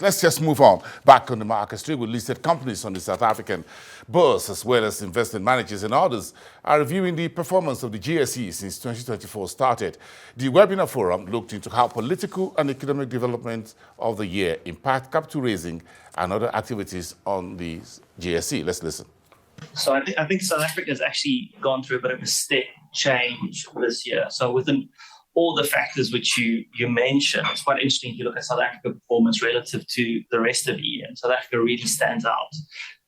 Let's just move on. Back on the market street with listed companies on the South African bourse, as well as investment managers and others, are reviewing the performance of the GSE since 2024 started. The webinar forum looked into how political and economic developments of the year impact capital raising and other activities on the GSE. Let's listen. So I think South Africa has actually gone through a bit of a step change this year. So within all the factors which you mentioned, it's quite interesting if you look at South Africa performance relative to the rest of the year. And South Africa really stands out.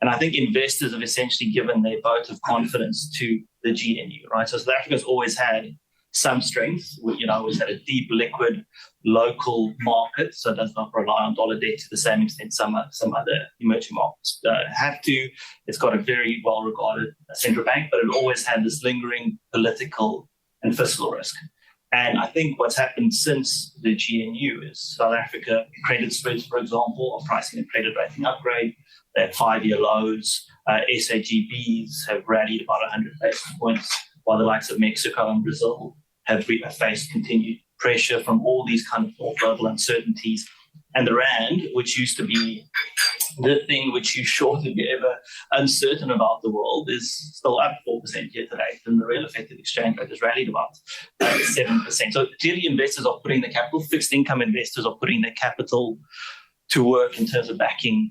And I think investors have essentially given their vote of confidence to the GNU, right? So South Africa's always had some strength. Always had a deep, liquid, local market, so it does not rely on dollar debt to the same extent some other emerging markets have to. It's got a very well-regarded central bank, but it always had this lingering political and fiscal risk. And I think what's happened since the GNU is South Africa credit spreads, for example, are pricing a credit rating upgrade. They have 5-year lows. SAGBs have rallied about 100 basis points, while the likes of Mexico and Brazil have faced continued pressure from all these kind of global uncertainties. And the rand, which used to be the thing which you shortly be ever uncertain about the world, is still up 4% year to date, and the real effective exchange rate has rallied about 7%. So clearly investors are putting their capital, fixed income investors are putting their capital to work in terms of backing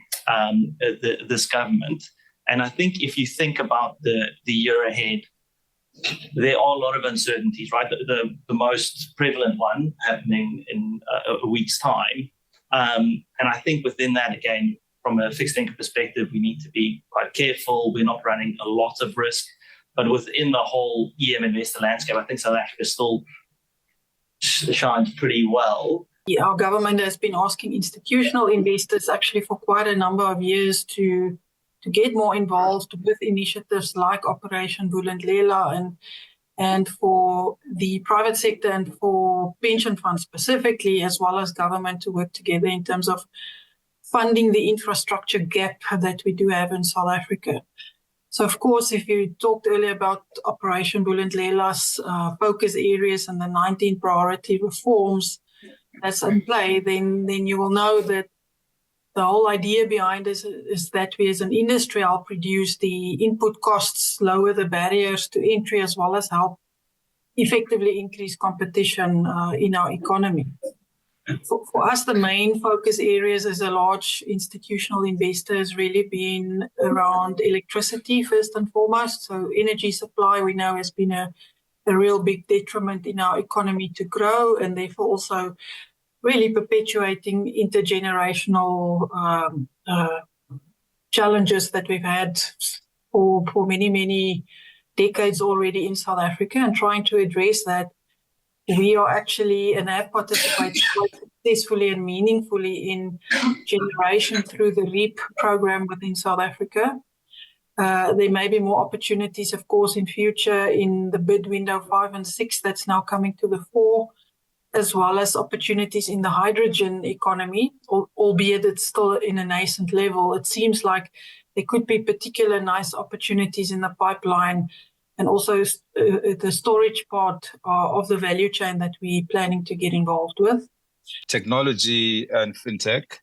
this government. And I think if you think about the year ahead, there are a lot of uncertainties, right? The most prevalent one happening in a week's time. And I think within that, again, from a fixed income perspective, we need to be quite careful. We're not running a lot of risk. But within the whole EM investor landscape, I think South Africa still shines pretty well. Yeah, our government has been asking institutional investors actually for quite a number of years to get more involved with initiatives like Operation Vulindlela and for the private sector and for pension funds specifically, as well as government to work together in terms of funding the infrastructure gap that we do have in South Africa. So, of course, if you talked earlier about Operation Vulindlela's focus areas and the 19 priority reforms that's in play, then you will know that the whole idea behind this is that we as an industry help reduce the input costs, lower the barriers to entry, as well as help effectively increase competition in our economy. For us, the main focus areas as a large institutional investor has really been around electricity, first and foremost. So energy supply, we know, has been a real big detriment in our economy to grow, and therefore also really perpetuating intergenerational challenges that we've had for many, many decades already in South Africa, and trying to address that. We are actually and have participated quite successfully and meaningfully in generation through the REAP program within South Africa. There may be more opportunities, of course, in future in the bid window 5 and 6 that's now coming to the fore, as well as opportunities in the hydrogen economy, albeit it's still in a nascent level. It seems like there could be particular nice opportunities in the pipeline, and also the storage part of the value chain that we're planning to get involved with. Technology and fintech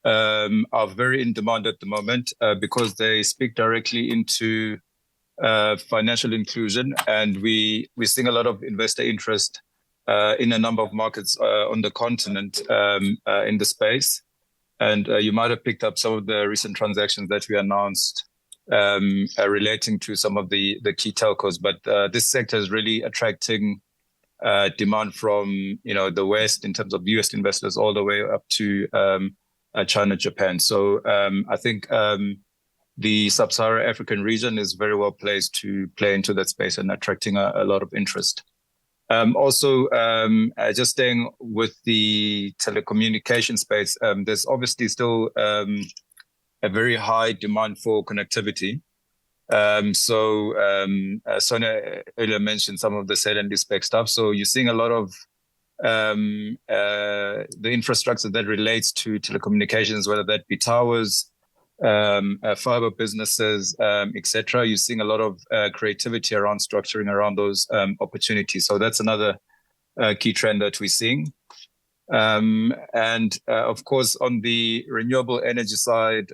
are very in demand at the moment because they speak directly into financial inclusion, and we're seeing a lot of investor interest in a number of markets on the continent in the space. And you might have picked up some of the recent transactions that we announced relating to some of the key telcos. But this sector is really attracting demand from the West in terms of US investors all the way up to China, Japan. So I think the Sub-Saharan African region is very well placed to play into that space and attracting a lot of interest. Also, just staying with the telecommunication space, there's obviously still a very high demand for connectivity. Sonia earlier mentioned some of the sale and leaseback stuff. So you're seeing a lot of the infrastructure that relates to telecommunications, whether that be towers, fiber businesses, etc. You're seeing a lot of creativity around structuring around those opportunities. So that's another key trend that we're seeing. And of course, on the renewable energy side,